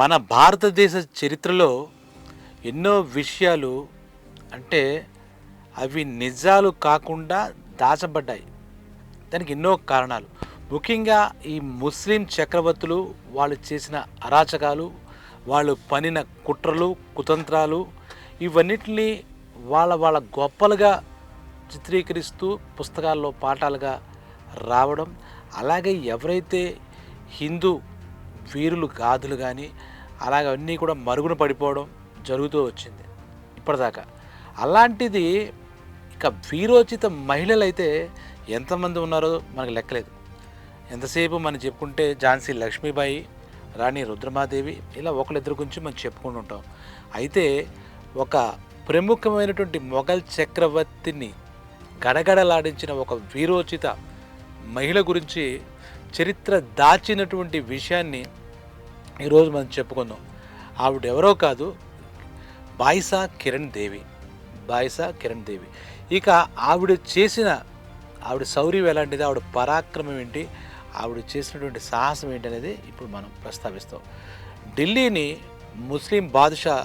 మన భారతదేశ చరిత్రలో ఎన్నో విషయాలు అంటే అవి నిజాలు కాకుండా దాచబడ్డాయి. దానికి ఎన్నో కారణాలు. ముఖ్యంగా ఈ ముస్లిం చక్రవర్తులు వాళ్ళు చేసిన అరాచకాలు, వాళ్ళు పన్నిన కుట్రలు, కుతంత్రాలు ఇవన్నిటిని వాళ్ళ గొప్పలుగా చిత్రీకరిస్తూ పుస్తకాల్లో పాఠాలుగా రావడం, అలాగే ఎవరైతే హిందూ వీరులు గాథలు కానీ అలాగ అన్నీ కూడా మరుగున పడిపోవడం జరుగుతూ వచ్చింది ఇప్పటిదాకా. అలాంటిది ఇక వీరోచిత మహిళలైతే ఎంతమంది ఉన్నారో మనకు లెక్కలేదు. ఎంతసేపు మనం చెప్పుకుంటే ఝాన్సీ లక్ష్మీబాయి, రాణి రుద్రమాదేవి ఇలా ఒకళ్ళిద్దరి గురించి మనం చెప్పుకుంటూ ఉంటాం. అయితే ఒక ప్రముఖమైనటువంటి మొఘల్ చక్రవర్తిని గడగడలాడించిన ఒక వీరోచిత మహిళ గురించి చరిత్ర దాచినటువంటి విషయాన్ని ఈరోజు మనం చెప్పుకుందాం. ఆవిడ ఎవరో కాదు, బాయిసా కిరణ్ దేవి. బాయిసా కిరణ్ దేవి. ఇక ఆవిడ శౌర్యం ఎలాంటిది, ఆవిడ పరాక్రమం ఏంటి, ఆవిడ చేసినటువంటి సాహసం ఏంటి అనేది ఇప్పుడు మనం ప్రస్తావిస్తాం. ఢిల్లీని ముస్లిం బాదుషా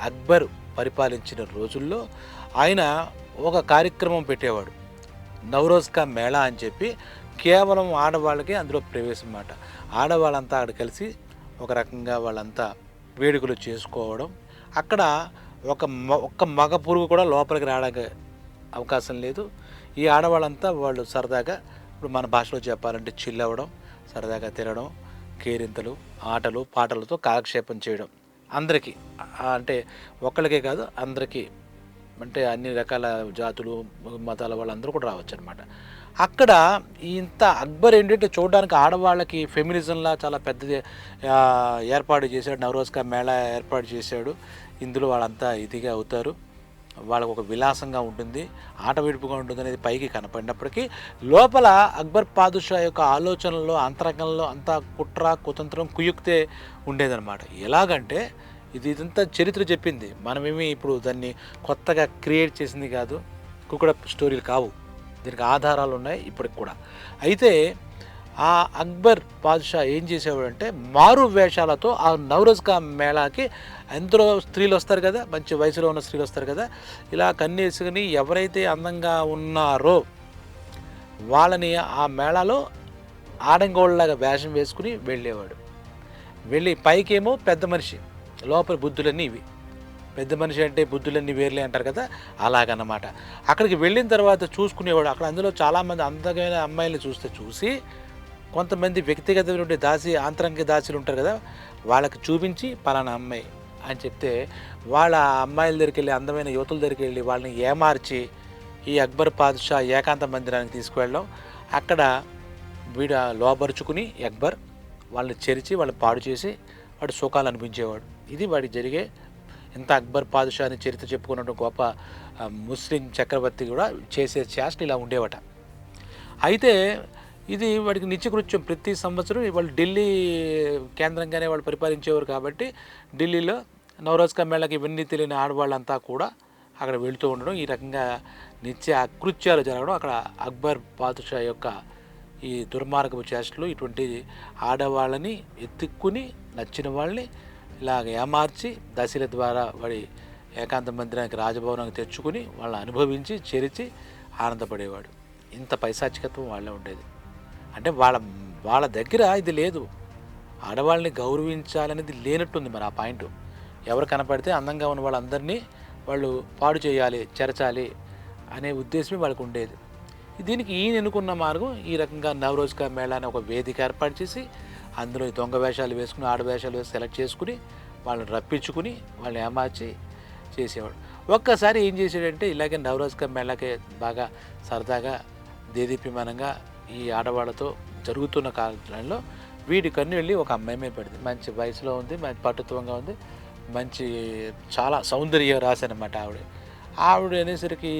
అక్బర్ పరిపాలించిన రోజుల్లో ఆయన ఒక కార్యక్రమం పెట్టేవాడు, నవరోజ్ కా మేళా అని చెప్పి. కేవలం ఆడవాళ్ళకి అందులో ప్రవేశం అన్నమాట. ఆడవాళ్ళంతా అక్కడ కలిసి ఒక రకంగా వాళ్ళంతా వేడుకలు చేసుకోవడం. అక్కడ ఒక్క మగ పురుగు కూడా లోపలికి రావడానికి అవకాశం లేదు. ఈ ఆడవాళ్ళంతా వాళ్ళు సరదాగా, ఇప్పుడు మన భాషలో చెప్పాలంటే చిల్ అవ్వడం, సరదాగా తినడం, కేరింతలు, ఆటలు పాటలతో కాలక్షేపం చేయడం. అందరికీ అంటే ఒక్కళ్ళకే కాదు, అందరికీ, అంటే అన్ని రకాల జాతులు మతాల వాళ్ళందరూ కూడా రావచ్చు అనమాట. అక్కడ ఇంత అక్బర్ ఏంటంటే చూడడానికి ఆడవాళ్ళకి ఫెమినిజంలా చాలా పెద్దది ఏర్పాటు చేశాడు. నవరోజ్ కా మేళా ఏర్పాటు చేశాడు. ఇందులో వాళ్ళంతా ఇదిగా అవుతారు, వాళ్ళకు ఒక విలాసంగా ఉంటుంది, ఆట విడుపుగా ఉంటుంది అనేది పైకి కనపడినప్పటికీ లోపల అక్బర్ పాదుషా యొక్క ఆలోచనలో అంతరంగంలో అంతా కుట్ర కుతంత్రం కుయుక్తే ఉండేదన్నమాట. ఎలాగంటే ఇదంతా చరిత్ర చెప్పింది, మనమేమి ఇప్పుడు దాన్ని కొత్తగా క్రియేట్ చేసింది కాదు, కుక్కడ స్టోరీలు కావు, దీనికి ఆధారాలు ఉన్నాయి ఇప్పటికి కూడా. అయితే ఆ అక్బర్ పాదుషా ఏం చేసేవాడంటే మారు వేషాలతో ఆ నవరోజ్ కా మేళాకి ఎందరో స్త్రీలు వస్తారు కదా, మంచి వయసులో ఉన్న స్త్రీలు వస్తారు కదా, ఇలా కన్నేసుకుని ఎవరైతే అందంగా ఉన్నారో వాళ్ళని ఆ మేళాలో ఆడంగోళ్ళలాగా వేషం వేసుకుని వెళ్ళేవాడు. వెళ్ళి పైకేమో పెద్ద మనిషి, లోపల బుద్ధులన్నీ ఇవి. పెద్ద మనిషి అంటే బుద్ధులన్నీ వేర్లే అంటారు కదా, అలాగన్నమాట. అక్కడికి వెళ్ళిన తర్వాత చూసుకునేవాడు. అక్కడ అందులో చాలామంది అందమైన అమ్మాయిల్ని చూసి కొంతమంది వ్యక్తిగతమైన ఆంతరంగ దాసులు ఉంటారు కదా, వాళ్ళకి చూపించి పలానా అమ్మాయి అని చెప్తే వాళ్ళ అమ్మాయిల దగ్గరికి వెళ్ళి, అందమైన యువతుల దగ్గరికి వెళ్ళి వాళ్ళని ఏమార్చి ఈ అక్బర్ పాదుషా ఏకాంత మందిరానికి తీసుకువెళ్ళడం. అక్కడ వీడు లోపరుచుకుని అక్బర్ వాళ్ళని చెరిచి వాళ్ళని పాడు చేసి వాడు సుఖాలు అనిపించేవాడు. ఇది వాడికి జరిగే. ఇంత అక్బర్ పాదుషా అని చరిత్ర చెప్పుకున్న గొప్ప ముస్లిం చక్రవర్తి కూడా చేసే చేష్టలు ఇలా ఉండేవట. అయితే ఇది వాడికి నిత్యకృత్యం. ప్రతి సంవత్సరం వాళ్ళు ఢిల్లీ కేంద్రంగానే వాళ్ళు పరిపాలించేవారు కాబట్టి ఢిల్లీలో నవరోజ్ కా మేళాకి ఇవన్నీ తెలియని ఆడవాళ్ళంతా కూడా అక్కడ వెళుతూ ఉండడం, ఈ రకంగా నిత్య అకృత్యాలు జరగడం. అక్కడ అక్బర్ పాదుషా యొక్క ఈ దుర్మార్గపు చేష్టలు, ఇటువంటి ఆడవాళ్ళని ఎత్తుక్కుని నచ్చిన వాళ్ళని ఇలాగ ఏమార్చి దశల ద్వారా వాడి ఏకాంత మందిరానికి రాజభవనానికి తెచ్చుకుని వాళ్ళని అనుభవించి చెరిచి ఆనందపడేవాడు. ఇంత పైశాచికత్వం వాళ్ళే ఉండేది. అంటే వాళ్ళ దగ్గర ఇది లేదు, ఆడవాళ్ళని గౌరవించాలనేది లేనట్టుంది మరి ఆ పాయింట్. ఎవరు కనపడితే అందంగా ఉన్న వాళ్ళందరినీ వాళ్ళు పాడు చేయాలి, చెరచాలి అనే ఉద్దేశమే వాళ్ళకు ఉండేది. దీనికి ఈయన ఎన్నుకున్న మార్గం ఈ రకంగా నవరోజ్ కా మేళా అని ఒక వేదిక ఏర్పాటు చేసి అందులో దొంగ వేషాలు వేసుకుని, ఆడవేషాలు వేసి సెలెక్ట్ చేసుకుని వాళ్ళని రప్పించుకుని వాళ్ళని ఏమార్చి చేసేవాడు. ఒక్కసారి ఏం చేసాడంటే ఇలాగే నవరోజ్ కా మేళాకే బాగా సరదాగా దేదీప్యమానంగా ఈ ఆడవాళ్ళతో జరుగుతున్న కాలంలో వీడి కన్ను వెళ్ళి ఒక అమ్మాయి మీద పడింది. మంచి వయసులో ఉంది, మంచి పటుత్వంగా ఉంది, మంచి చాలా సౌందర్య రాశి అనమాట ఆవిడ అనేసరికి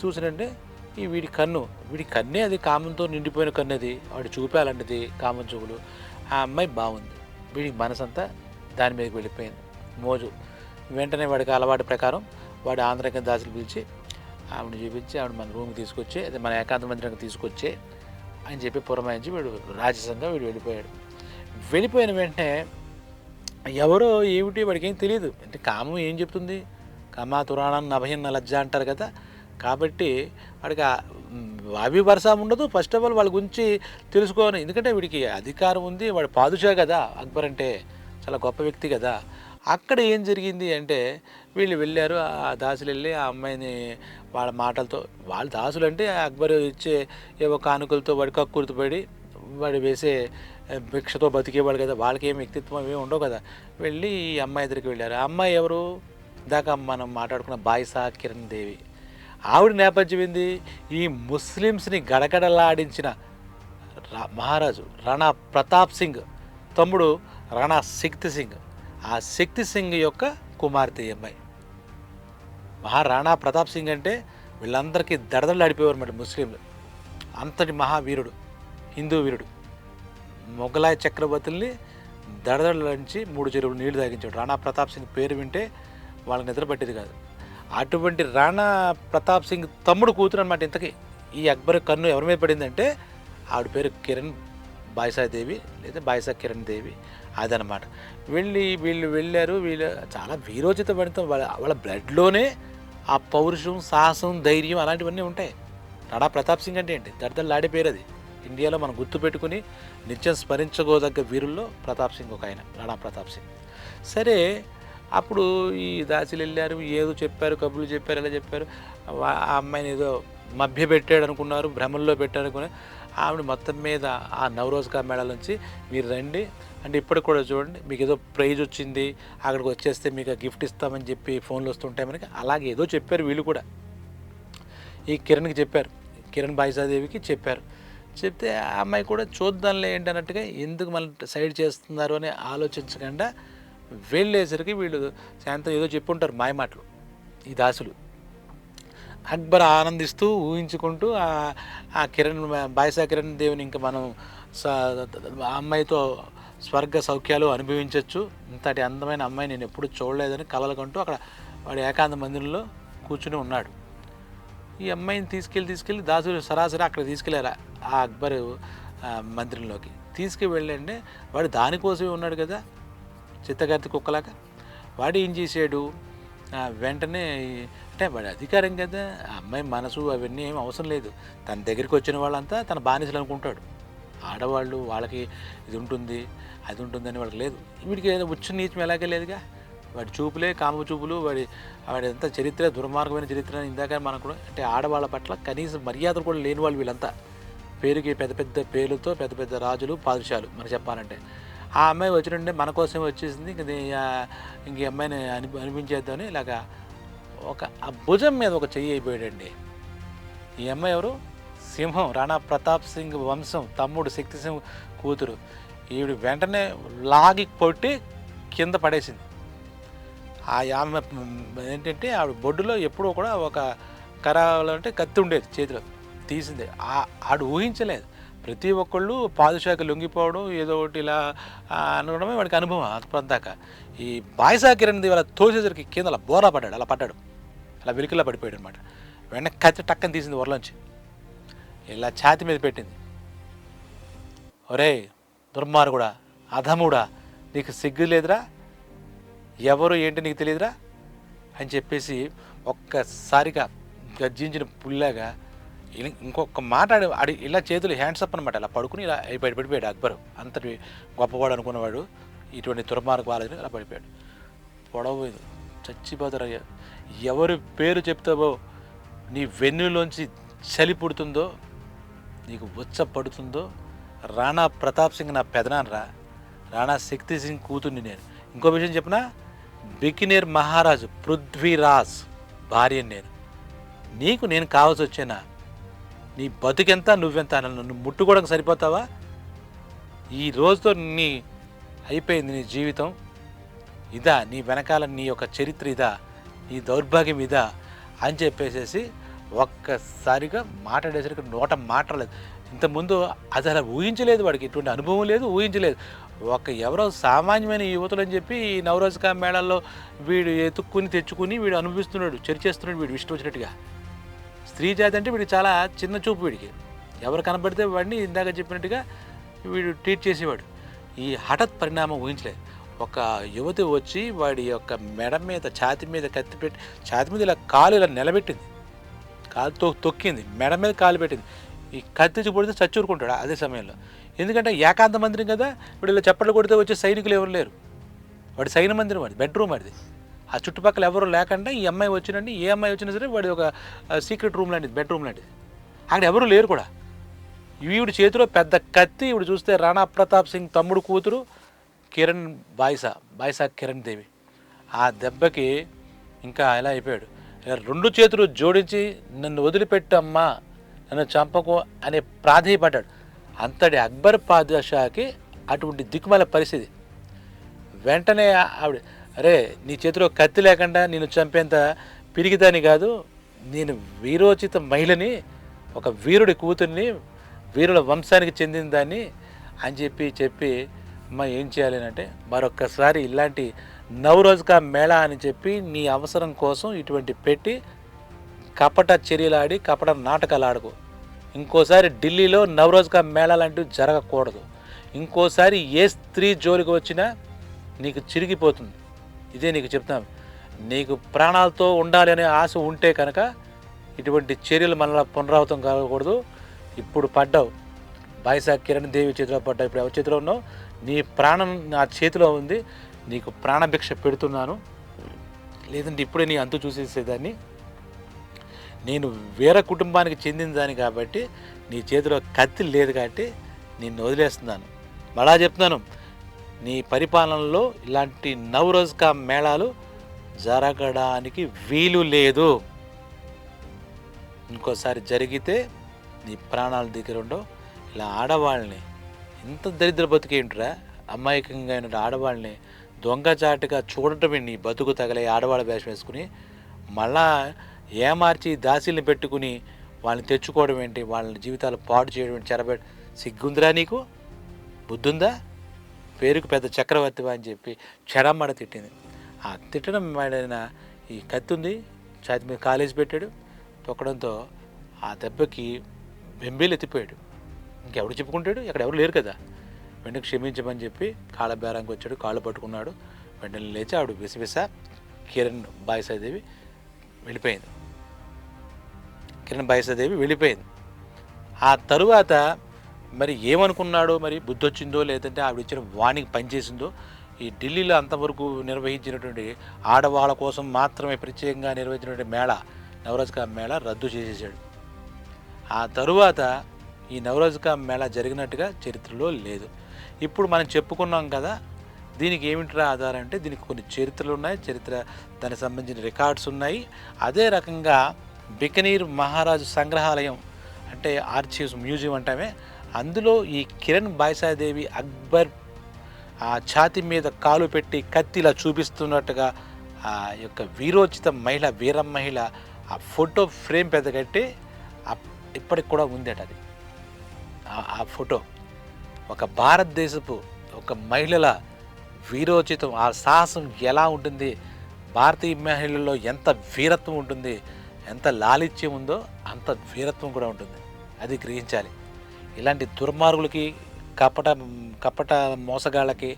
చూసాడంటే ఈ వీడి కన్నే అది కామంతో నిండిపోయిన కన్ను, అది వాడు చూపాలంటిది కామం చూపులు. ఆ అమ్మాయి బాగుంది, వీడికి మనసంతా దాని మీదకి వెళ్ళిపోయింది, మోజు. వెంటనే వాడికి అలవాటు ప్రకారం వాడు ఆంధ్రక దాసులు పిలిచి ఆవిడని చూపించి ఆవిడ మన రూమ్కి తీసుకొచ్చి, అదే మన ఏకాంత మందిరానికి తీసుకొచ్చే అని చెప్పి పురమాయించి వీడు రాజసంగా వెళ్ళిపోయాడు. వెళ్ళిపోయిన వెంటనే ఎవరో ఏమిటి వాడికి ఏం తెలియదు. అంటే కామం ఏం చెప్తుంది? కామా తురాణం నభయన్న లజ్జ అంటారు కదా! కాబట్టి వాడికి అవి వరస ఉండదు. ఫస్ట్ ఆఫ్ ఆల్ వాళ్ళ గురించి తెలుసుకోని, ఎందుకంటే వీడికి అధికారం ఉంది. వాడు పాదుషా కదా అక్బర్ అంటే, చాలా గొప్ప వ్యక్తి కదా. అక్కడ ఏం జరిగింది అంటే వీళ్ళు వెళ్ళారు. ఆ దాసులు వెళ్ళి ఆ అమ్మాయిని వాళ్ళ మాటలతో, వాళ్ళు దాసులు అంటే అక్బర్ ఇచ్చే ఏవో కానుకలతో వాడి కక్కుర్తిపడి వాడు వేసే భిక్షతో బతికేవాడు కదా, వాళ్ళకి ఏం వ్యక్తిత్వం ఏమి ఉండవు కదా. వెళ్ళి ఈ అమ్మాయి దగ్గరికి వెళ్ళారు. ఆ అమ్మాయి ఎవరు? ఇందాక మనం మాట్లాడుకున్న బాయిసా కిరణ్ దేవి. ఆవిడ నేపథ్యం ఏంది? ఈ ముస్లిమ్స్ని గడగడలాడించిన మహారాజు రాణా ప్రతాప్ సింగ్ తమ్ముడు రాణా శక్తి సింగ్. ఆ శక్తి సింగ్ యొక్క కుమార్తె అమ్మాయి. రాణా ప్రతాప్ సింగ్ అంటే వీళ్ళందరికీ దడదడలాడిపోయారు అన్నమాట ముస్లింలు. అంతటి మహావీరుడు, హిందూ వీరుడు. మొఘలాయ చక్రవర్తుల్ని దడదడలాడించి 3 చెరువులు నీళ్లు తాగించాడు. రాణా ప్రతాప్ సింగ్ పేరు వింటే వాళ్ళకి నిద్ర పట్టేది కాదు. అటువంటి రాణా ప్రతాప్ సింగ్ తమ్ముడు కూతురు అనమాట. ఇంతకీ ఈ అక్బర్ కన్ను ఎవరి మీద పడిందంటే ఆవిడ పేరు కిరణ్ బాయిసాదేవి లేదా బాయిసా కిరణ్ దేవి, అదనమాట. వీళ్ళు వెళ్ళారు. వీళ్ళు చాలా వీరోచిత పడితే వాళ్ళ బ్లడ్లోనే ఆ పౌరుషం, సాహసం, ధైర్యం అలాంటివన్నీ ఉంటాయి. రాణా ప్రతాప్ సింగ్ అంటే ఏంటి? దడదడలాడే పేరు అది. ఇండియాలో మనం గుర్తుపెట్టుకుని నిత్యం స్మరించుకోదగ్గ వీరుల్లో ప్రతాప్ సింగ్ ఒక ఆయన, రాణా ప్రతాప్ సింగ్. సరే, అప్పుడు ఈ దాసిలు వెళ్ళారు, ఏదో చెప్పారు, కబుర్లు చెప్పారు, ఎలా చెప్పారు. ఆ అమ్మాయిని ఏదో మభ్య పెట్టాడు అనుకున్నారు, భ్రమల్లో పెట్టారు అనుకున్నారు. ఆవిడ మొత్తం మీద ఆ నవరోజ్కా మేళ నుంచి మీరు రండి అంటే ఇప్పటికి కూడా చూడండి, మీకు ఏదో ప్రైజ్ వచ్చింది, అక్కడికి వచ్చేస్తే మీకు గిఫ్ట్ ఇస్తామని చెప్పి ఫోన్లు వస్తుంటాయి మనకి. అలాగే ఏదో చెప్పారు వీళ్ళు కూడా. ఈ కిరణ్కి చెప్పారు, కిరణ్ బాయిసాదేవికి చెప్పారు. చెప్తే ఆ అమ్మాయి కూడా చూద్దాంలే ఏంటి అన్నట్టుగా, ఎందుకు మళ్ళీ సైడ్ చేస్తున్నారు అని ఆలోచించకుండా వెళ్ళేసరికి వీళ్ళు శాంతం ఏదో చెప్పుంటారు మాయమాటలు ఈ దాసులు. అక్బర్ ఆనందిస్తూ ఊహించుకుంటూ ఆ కిరణ్ బాయిసా కిరణ్ దేవుని ఇంకా మనం ఆ అమ్మాయితో స్వర్గ సౌఖ్యాలు అనుభవించవచ్చు, ఇంతటి అందమైన అమ్మాయి నేను ఎప్పుడు చూడలేదని కలలుకంటూ అక్కడ వాడు ఏకాంత మందిరంలో కూర్చుని ఉన్నాడు. ఈ అమ్మాయిని తీసుకెళ్ళి దాసులు సరాసరి అక్కడ తీసుకెళ్ళారు ఆ అక్బర్ మందిరంలోకి. తీసుకువెళ్ళండి, వాడు దానికోసమే ఉన్నాడు కదా, చిత్తగర్తి కుక్కలాగా. వాడు ఏం చేశాడు, వెంటనే అంటే వాడి అధికారం కదా, ఆ అమ్మాయి మనసు అవన్నీ ఏం అవసరం లేదు. తన దగ్గరికి వచ్చిన వాళ్ళంతా తన బానిసలు అనుకుంటాడు. ఆడవాళ్ళు వాళ్ళకి ఇది ఉంటుంది అది ఉంటుందని వాళ్ళకి లేదు. వీడికి ఏదో ఉచ్చు నీచం ఎలాగే లేదుగా. వాడి చూపులే కామ చూపులు, వాడి ఎంత చరిత్ర దుర్మార్గమైన చరిత్ర. ఇందాక మనకు కూడా అంటే ఆడవాళ్ళ పట్ల కనీస మర్యాదలు కూడా లేని వాళ్ళు వీళ్ళంతా. పేరుకి పెద్ద పెద్ద పేర్లతో పెద్ద పెద్ద రాజులు, పాదుషాలు మనకు చెప్పాలంటే. ఆ అమ్మాయి వచ్చినంటే మన కోసమే వచ్చేసింది, ఇంక ఈ అమ్మాయిని అనిపించేద్దామని ఇలాగా ఆ భుజం మీద ఒక చెయ్యి అయిపోయాడండి. ఈ అమ్మాయి ఎవరు? సింహం, రాణా ప్రతాప్ సింగ్ వంశం తమ్ముడు శక్తి సింగ్ కూతురు. ఈవిడ వెంటనే లాగి కొట్టి కింద పడేసింది. ఆమె ఏంటంటే ఆవిడ బొడ్డులో ఎప్పుడూ కూడా ఒక కరాలో అంటే కత్తి ఉండేది చేతిలో, తీసింది. ఆడు ఊహించలేదు. ప్రతి ఒక్కళ్ళు పాదుషాకి లొంగిపోవడం ఏదో ఒకటి ఇలా అనడమే వాడికి అనుభవం అప్పటిదాక. ఈ బాయిసా కిరణ్ దేవి అలా తోసేసరికి కింద అలా బోరా పడ్డాడు, అలా పడ్డాడు, అలా వెలికిలా పడిపోయాడు అనమాట. వెంటనే కత్తి టక్కని తీసింది వరలోంచి, ఇలా ఛాతి మీద పెట్టింది. ఒరే దుర్మార్గుడా, అధముడా, నీకు సిగ్గు లేదురా, ఎవరు ఏంటి నీకు తెలియదురా అని చెప్పేసి ఒక్కసారిగా గర్జించిన పుల్లాగా ఇంకొక మాట ఆడి ఇలా చేతులు హ్యాండ్స్ అప్ అనమాట, ఇలా పడుకుని ఇలా పడిపోయాడు అక్బరు. అంతటి గొప్పవాడు అనుకున్నవాడు ఇటువంటి దుర్మార్గ ఆలోచన ఇలా పడిపోయాడు. పొడవలేదు, చచ్చిపోతారయ్యా. ఎవరి పేరు చెప్తావో నీ వెన్నులోంచి చలి పుడుతుందో, నీకు ఉచ్చ పడుతుందో. రాణా ప్రతాప్ సింగ్ నా పెదనాన్నరా, రాణా శక్తి సింగ్ కూతుర్ని నేను. ఇంకో విషయం చెప్పినా, బికినేర్ మహారాజు పృథ్వీరాజ్ భార్యని నేను. నీకు నేను కావాల్సి వచ్చేనా? నీ బతుకెంత, నువ్వెంత, నన్ను ముట్టుకోవడానికి సరిపోతావా? ఈ రోజుతో అయిపోయింది నీ జీవితం. ఇదా నీ వెనకాల నీ యొక్క చరిత్ర, ఇదా నీ దౌర్భాగ్యం, ఇదా అని చెప్పేసేసి ఒక్కసారిగా మాట్లాడేసరికి నోట మాట్లాడలేదు. ఇంతకుముందు అది అలా ఊహించలేదు, వాడికి ఎటువంటి అనుభవం లేదు, ఊహించలేదు. ఎవరో సామాన్యమైన యువతులు అని చెప్పి ఈ నవరోజ్కా మేళాల్లో వీడు ఎత్తుక్కుని తెచ్చుకుని వీడు అనుభవిస్తున్నాడు, చర్చేస్తున్నాడు వీడు ఇష్టం వచ్చినట్టుగా. స్త్రీ జాతి అంటే వీడికి చాలా చిన్న చూపు. వీడికి ఎవరు కనబడితే వాడిని ఇందాక చెప్పినట్టుగా వీడు ట్రీట్ చేసేవాడు. ఈ హఠాత్ పరిణామం ఊహించలేదు. ఒక యువతి వచ్చి వాడి యొక్క మెడ మీద ఛాతి మీద కత్తి పెట్టి ఛాతి మీద ఇలా కాలు ఇలా నిలబెట్టింది, కాలుతో తొక్కింది, మెడ మీద కాలు పెట్టింది. ఈ కత్తి పడితే చచ్చూరుకుంటాడు అదే సమయంలో. ఎందుకంటే ఏకాంత మందిరం కదా, ఇప్పుడు ఇలా చప్పట్లు కొడితే వచ్చే సైనికులు ఎవరు లేరు, వాడి సైన్య మందిరం, వాడి బెడ్రూమ్ అది. ఆ చుట్టుపక్కల ఎవరు లేకుండా ఈ అమ్మాయి వచ్చినండి, ఏ అమ్మాయి వచ్చినా సరే వాడి ఒక సీక్రెట్ రూమ్ లాంటిది, బెడ్రూమ్ లాంటిది. అక్కడ ఎవరు లేరు కూడా. ఈవిడ చేతిలో పెద్ద కత్తి. ఇవిడు చూస్తే రాణా ప్రతాప్ సింగ్ తమ్ముడు కూతురు కిరణ్ బాయ్సా కిరణ్ దేవి. ఆ దెబ్బకి ఇంకా ఎలా అయిపోయాడు, రెండు చేతులు జోడించి నన్ను వదిలిపెట్టమ్మా, నన్ను చంపకు అనే ప్రాధేయపడ్డాడు. అంతటి అక్బర్ పాదుషాకి అటువంటి దిక్కుమాల పరిస్థితి. వెంటనే ఆవిడ, అరే నీ చేతిలో కత్తి లేకుండా నేను చంపేంత పిరిగిదాని కాదు, నేను వీరోచిత మహిళని, ఒక వీరుడి కూతుర్ని, వీరుల వంశానికి చెందిన దాన్ని అని చెప్పి అమ్మ ఏం చేయాలి అంటే, మరొక్కసారి ఇలాంటి నవరోజ్ కా మేళా అని చెప్పి నీ అవసరం కోసం ఇటువంటి పెట్టి కపట చర్యలాడి కపట నాటకాలు ఆడుకో. ఇంకోసారి ఢిల్లీలో నవరోజ్ కా మేళా లాంటివి జరగకూడదు. ఇంకోసారి ఏ స్త్రీ జోలికి వచ్చినా నీకు చిరిగిపోతుంది. ఇదే నీకు చెప్తాను. నీకు ప్రాణాలతో ఉండాలి అనే ఆశ ఉంటే కనుక ఇటువంటి చర్యలు మనలా పునరావృతం కాకూడదు. ఇప్పుడు పడ్డావు, బాయ్సా కిరణ్ దేవి చేతిలో పడ్డావు, ఇప్పుడు ఎవరి చేతిలో ఉన్నావు? నీ ప్రాణం నా చేతిలో ఉంది, నీకు ప్రాణభిక్ష పెడుతున్నాను, లేదంటే ఇప్పుడే నీ అంతు చూసేసేదాన్ని. నేను వేరే కుటుంబానికి చెందిన దాన్ని కాబట్టి నీ చేతిలో కత్తి లేదు కాబట్టి నిన్ను వదిలేస్తున్నాను. మళ్ళా చెప్తున్నాను, నీ పరిపాలనలో ఇలాంటి నవరోజ్ కా మేళాలు జరగడానికి వీలు లేదు. ఇంకోసారి జరిగితే నీ ప్రాణాల దగ్గర ఉండవు. ఇలా ఆడవాళ్ళని, ఇంత దరిద్ర బతుకేంట్రా, అమాయకంగా అయిన ఆడవాళ్ళని దొంగచాటుగా చూడటమే నీ బతుకు తగలే ఆడవాళ్ళ వేషం వేసుకుని మళ్ళా ఏమార్చి దాసీల్ని పెట్టుకుని వాళ్ళని తెచ్చుకోవడం ఏంటి, వాళ్ళ జీవితాలు పాడు చేయడం ఏంటి, చెరబెట్టి సిగ్గుందిరా నీకు, బుద్ధుందా? పేరుకు పెద్ద చక్రవర్తివా అని చెప్పి చెడమ్మడ తిట్టింది. ఆ తిట్టడం వాడిన ఈ కత్తి ఉంది, ఛాతి మీద కాలేజీ పెట్టాడు, తొక్కడంతో ఆ దెబ్బకి బెంబేలు ఎత్తిపోయాడు. ఇంకెవడు చెప్పుకుంటాడు, అక్కడ ఎవరు లేరు కదా. వెంటనే క్షమించమని చెప్పి కాళ్ళ బేరానికి వచ్చాడు, కాళ్ళు పట్టుకున్నాడు. వెంటనే లేచి ఆవిడ విసవిస కిరణ్ బాయ్సాదేవి వెళ్ళిపోయింది. ఆ తరువాత మరి ఏమనుకున్నాడో, మరి బుద్ధి వచ్చిందో లేదంటే ఆవిడ ఇచ్చిన వాణికి పనిచేసిందో, ఈ ఢిల్లీలో అంతవరకు నిర్వహించినటువంటి ఆడవాళ్ళ కోసం మాత్రమే ప్రత్యేకంగా నిర్వహించినటువంటి మేళా, నవరోజ్ కా మేళా రద్దు చేసేసాడు. ఆ తరువాత ఈ నవరోజ్ కా మేళా జరిగినట్టుగా చరిత్రలో లేదు. ఇప్పుడు మనం చెప్పుకున్నాం కదా, దీనికి ఏమిట్రా ఆధారం అంటే దీనికి కొన్ని చరిత్రలు ఉన్నాయి, దానికి సంబంధించిన రికార్డ్స్ ఉన్నాయి. అదే రకంగా బికనీర్ మహారాజు సంగ్రహాలయం అంటే ఆర్చీవ్స్ మ్యూజియం అంటామే, అందులో ఈ కిరణ్ బాయ్సాదేవి అక్బర్ ఆ ఛాతి మీద కాలు పెట్టి కత్తిలా చూపిస్తున్నట్టుగా ఆ యొక్క వీరోచిత మహిళ, వీర మహిళ ఆ ఫోటో ఫ్రేమ్ పెద్ద కట్టి ఇప్పటికి కూడా ఉందట. అది ఆ ఫోటో ఒక భారతదేశపు ఒక మహిళల వీరోచితం, ఆ సాహసం ఎలా ఉంటుంది, భారతీయ మహిళల్లో ఎంత వీరత్వం ఉంటుంది, ఎంత లాలిత్యం ఉందో అంత వీరత్వం కూడా ఉంటుంది. అది గ్రహించాలి. ఇలాంటి దుర్మార్గులకి, కపట మోసగాళ్ళకి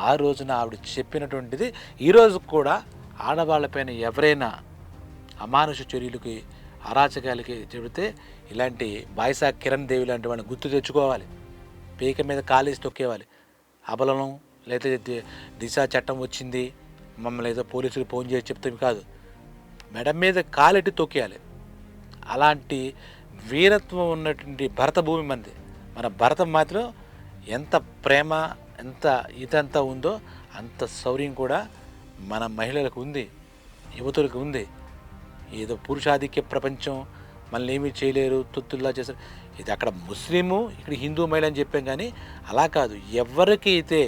ఆ రోజున ఆవిడ చెప్పినటువంటిది ఈరోజు కూడా ఆడవాళ్ళపైన ఎవరైనా అమానుష చర్యలకి, అరాచకాలకి చెబితే ఇలాంటి బాయ్సా కిరణ్ దేవి లాంటి వాళ్ళని గుర్తు తెచ్చుకోవాలి. పీక మీద కాలేసి తొక్కేవాలి. అబలను లేదా దిశా చట్టం వచ్చింది, మమ్మల్ని ఏదో పోలీసులు ఫోన్ చేసి చెప్తే కాదు, మెడ మీద కాలెట్టి తొక్కేయాలి. అలాంటి వీరత్వం ఉన్నటువంటి భరత భూమి మంది. మన భరత మాత్రం ఎంత ప్రేమ, ఎంత ఇదంతా ఉందో అంత శౌర్యం కూడా మన మహిళలకు ఉంది, యువతులకు ఉంది. ఏదో పురుషాధిక్య ప్రపంచం, మనల్ని ఏమీ చేయలేరు, తొత్తుల్లా చేస్తారు. ఇది అక్కడ ముస్లిము, ఇక్కడ హిందూ మహిళ అని చెప్పాం. కానీ అలా కాదు. ఎవరికైతే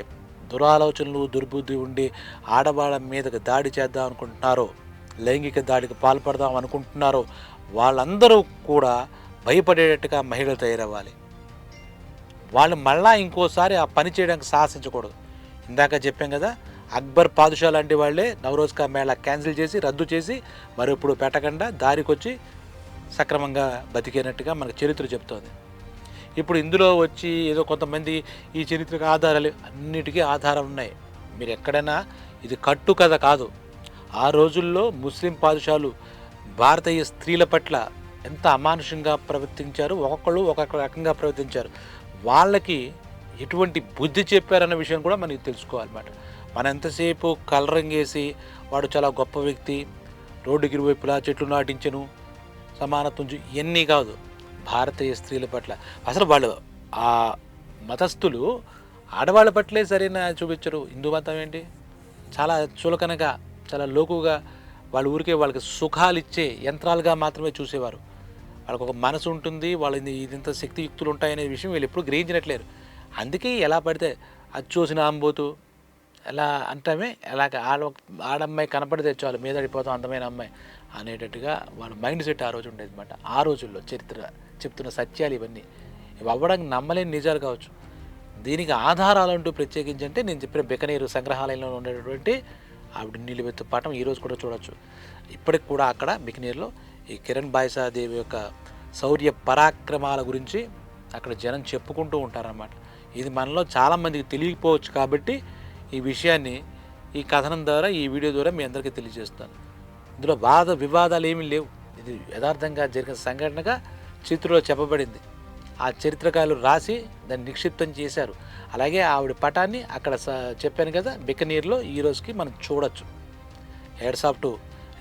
దురాలోచనలు, దుర్బుద్ధి ఉండి ఆడవాళ్ళ మీదకి దాడి చేద్దాం అనుకుంటున్నారో, లైంగిక దాడికి పాల్పడదాం అనుకుంటున్నారో, వాళ్ళందరూ కూడా భయపడేటట్టుగా మహిళలు తయారవ్వాలి. వాళ్ళు మళ్ళా ఇంకోసారి ఆ పని చేయడానికి సాహసించకూడదు. ఇందాక చెప్పాం కదా, అక్బర్ పాదుషా లాంటి వాళ్ళే నవరోజ్ కా మేళా క్యాన్సిల్ చేసి, రద్దు చేసి, మరి ఇప్పుడు పెట్టకుండా దారికొచ్చి సక్రమంగా బతికేనట్టుగా మనకు చరిత్ర చెప్తోంది. ఇప్పుడు ఇందులో వచ్చి ఏదో కొంతమంది ఈ చరిత్రకు ఆధారాలు, అన్నిటికీ ఆధారాలు ఉన్నాయి. మీరు ఎక్కడైనా ఇది కట్టు కథ కాదు. ఆ రోజుల్లో ముస్లిం పాదుషాలు భారతీయ స్త్రీల పట్ల ఎంత అమానుషంగా ప్రవర్తించారు, ఒక్కొక్కళ్ళు ఒక్కొక్క రకంగా ప్రవర్తించారు. వాళ్ళకి ఎటువంటి బుద్ధి చెప్పారన్న విషయం కూడా మనకి తెలుసుకోవాలన్నమాట. మనం ఎంతసేపు కలరింగ్ వేసి వాడు చాలా గొప్ప వ్యక్తి, రోడ్డుకి ఇరువైపులా చెట్లు నాటించను, సమానత్వం ఇవన్నీ కాదు. భారతీయ స్త్రీల పట్ల అసలు వాళ్ళు ఆ మతస్థులు ఆడవాళ్ళ పట్లే సరైన చూపించరు. హిందూ మతం ఏంటి, చాలా చులకనగా, చాలా లోకుగా, వాళ్ళ ఊరికే వాళ్ళకి సుఖాలు ఇచ్చే యంత్రాలుగా మాత్రమే చూసేవారు. వాళ్ళకు ఒక మనసు ఉంటుంది, వాళ్ళ ఇదింత శక్తియుక్తులు ఉంటాయనే విషయం వీళ్ళు ఎప్పుడు గ్రహించినట్లేరు. అందుకే ఎలా పడితే అది చూసిన ఆంబోతు ఎలా అంటామే, ఎలాగ ఆడమ్మాయి కనపడితే చాలు మీద పడిపోతాం అందమైన అమ్మాయి అనేటట్టుగా వాళ్ళ మైండ్ సెట్ ఆ రోజు ఉండేది అనమాట. ఆ రోజుల్లో చరిత్ర చెప్తున్న సత్యాలు ఇవన్నీ ఇవి అవ్వడానికి నమ్మలేని నిజాలు కావచ్చు. దీనికి ఆధారాలు అంటూ ప్రత్యేకించి అంటే నేను చెప్పిన బికనీరు సంగ్రహాలయంలో ఉండేటటువంటి ఆవిడ నిలువెత్తు పాఠం ఈరోజు కూడా చూడవచ్చు. ఇప్పటికి కూడా అక్కడ బికనీర్లో ఈ కిరణ్ బాయిసాదేవి యొక్క శౌర్య పరాక్రమాల గురించి అక్కడ జనం చెప్పుకుంటూ ఉంటారన్నమాట. ఇది మనలో చాలామందికి తెలియకపోవచ్చు కాబట్టి ఈ విషయాన్ని ఈ కథనం ద్వారా, ఈ వీడియో ద్వారా మీ అందరికీ తెలియజేస్తాను. ఇందులో వాద వివాదాలు ఏమీ లేవు. ఇది యథార్థంగా జరిగిన సంఘటనగా చిత్రంలో చెప్పబడింది. ఆ చరిత్రకారులు రాసి దాన్ని నిక్షిప్తం చేశారు. అలాగే ఆవిడ పటాన్ని అక్కడ చెప్పాను కదా బికనీర్లో ఈ రోజుకి మనం చూడొచ్చు. హెడ్స్ ఆఫ్ టు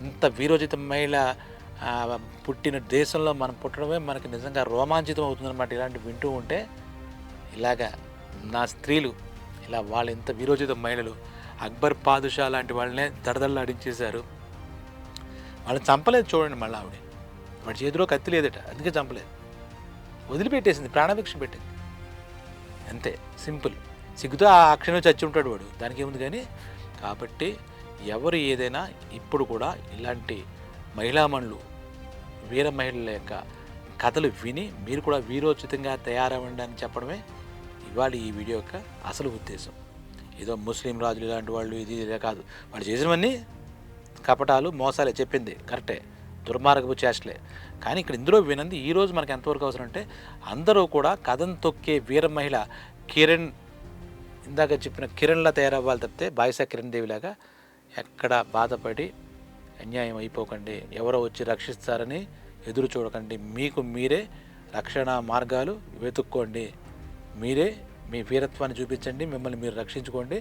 ఇంత వీరోచిత మహిళ పుట్టిన దేశంలో మనం పుట్టడమే మనకి నిజంగా రోమాంచితం అవుతుందన్నమాట. ఇలాంటి వింటూ ఉంటే ఇలాగా నా స్త్రీలు ఇలా వాళ్ళు ఎంత వీరోచిత మహిళలు, అక్బర్ పాదుషా లాంటి వాళ్ళనే దడదళ్ళాడించేశారు. వాళ్ళని చంపలేదు చూడండి. మళ్ళీ ఆవిడ వాడి చేతిలో కత్తి లేదట, అందుకే చంపలేదు, వదిలిపెట్టేసింది, ప్రాణభిక్ష పెట్టింది, అంతే సింపుల్. సిగ్గుతో ఆ క్షణం చచ్చి ఉంటాడు వాడు, దానికి ఏముంది. కానీ కాబట్టి ఎవరు ఏదైనా ఇప్పుడు కూడా ఇలాంటి మహిళామణులు, వీర మహిళల యొక్క కథలు విని మీరు కూడా వీరోచితంగా తయారవ్వండి అని చెప్పడమే ఇవాళ ఈ వీడియో యొక్క అసలు ఉద్దేశం. ఏదో ముస్లిం రాజులు ఇలాంటి వాళ్ళు ఇది ఇదే కాదు, వాళ్ళు చేసినవన్నీ కపటాలు మోసాలే, చెప్పింది కరెక్టే, దుర్మార్గపు చేష్టలే. కానీ ఇక్కడ ఇందులో వినంది ఈరోజు మనకు ఎంతవరకు అవసరం అంటే అందరూ కూడా కథను తొక్కే వీర మహిళ కిరణ్, ఇందాక చెప్పిన కిరణ్లా తయారవ్వాలి తప్పితే బాయిసా కిరణ్ దేవిలాగా ఎక్కడ బాధపడి అన్యాయం అయిపోకండి, ఎవరో వచ్చి రక్షిస్తారని ఎదురు చూడకండి. మీకు మీరే రక్షణ మార్గాలు వెతుక్కోండి, మీరే మీ వీరత్వాన్ని చూపించండి, మిమ్మల్ని మీరు రక్షించుకోండి,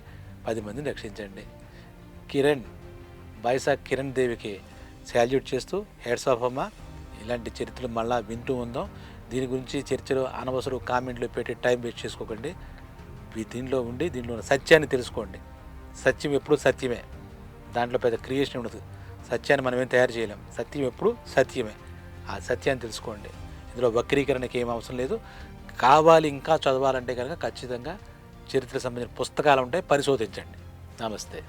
10 మందిని రక్షించండి. కిరణ్ బాయిసా కిరణ్ దేవికి శాల్యూట్ చేస్తూ హెడ్స్ ఆఫ్ అమ్మ. ఇలాంటి చరిత్రలు మళ్ళీ వింటూ ఉందాం. దీని గురించి చర్చలు అనవసరం కామెంట్లు పెట్టి టైం వేస్ట్ చేసుకోకండి. దీనిలో ఉండి దీనిలో సత్యాన్ని తెలుసుకోండి. సత్యం ఎప్పుడు సత్యమే, దాంట్లో పెద్ద క్రియేషన్ ఉండదు. సత్యాన్ని మనం ఏం తయారు చేయలేం, సత్యం ఎప్పుడు సత్యమే. ఆ సత్యాన్ని తెలుసుకోండి. ఇందులో వక్రీకరణకి ఏం అవసరం లేదు. కావాలి ఇంకా చదవాలంటే కనుక ఖచ్చితంగా చరిత్ర సంబంధించిన పుస్తకాలు ఉంటాయి, పరిశోధించండి. నమస్తే.